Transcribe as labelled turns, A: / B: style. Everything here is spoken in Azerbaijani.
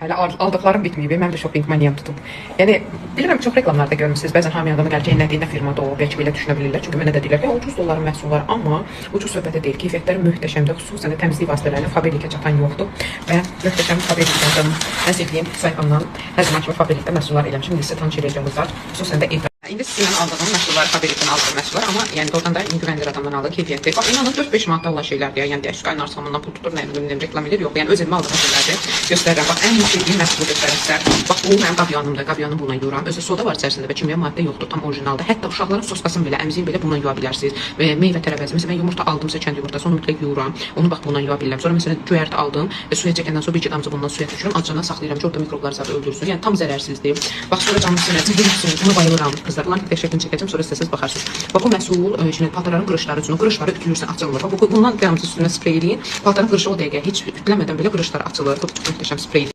A: Hələ aldıqlarım bitməyib, mənim də shopping maniyam tutub. Yəni bilirəm çox reklamlarda görmüsünüz. Bəzən hamı adamı gəlir ki, nə firmada o, bəlkə belə düşünə bilirlər. Çünki mənə də deyirlər ki, ucuz dolların məhsul var, amma ucuz söhbəti deyil. Keyfiyyətləri möhtəşəmdir. Xüsusən də təmizlik vasitələri Faberlikə çatan yoxdur və möhtəşəm Faberlikdən nəzifliyim sayfamdan hər zaman kimi Faberlikdə məhsullar eləmişəm. İndi sizə tanış edəcəm uzaq. Xüsusən də evdə. İndi sizin aldığım məhsullar Faberlikdən aldığım məhsullar, amma yəni doğrudan da güvənilir adamdan aldığı keyfiyyətli. Bax, inanın 4-5 manatda olan şeylərdir. Yəni dəşq qaynarsamından pul tutur, nə bilim, reklam edir, yox. Yəni öz evimə aldığım şeylərdir. Göstərirəm. Bax, ən sevdiyim məhsulu göstərirəm sizə. Bax, bu mənim qabyanımdır. Qabyanı bununla yuyuram. Özü soda var içərisində və kimya maddə yoxdur, tam orijinaldır. Hətta uşaqların soskasını belə, əmziyin belə bununla yuya bilərsiniz. Və meyvə tərəvəzi, məsələn, mən yumurta aldımsa kənd yumurtası, onu mütləq yuyuram. Onu bax bununla yuya bilirəm. Sonra məsələn göyərti aldım və suya çəkəndən sonra bir damcı bundan suya tökürəm, acından saxlayıram ki, orada mikrobları zadı öldürsün. Yəni tam zərərsizdir. Bax, sonra canlı sinəcək, bunu bayılıram. Qızlar, bunların tek şəklini çəkəcəm, sonra istəsiniz baxarsınız. Bax, bu məhsul şimdi paltarların qırışları üçün, o qırışları ütülürsən, açılmır. Bax, bundan devamlı üstünə sprey eləyin. Paltarın qırışı o dəqiqə heç ütüləmədən belə qırışlar açılır. Çox möhtəşəm spreydir.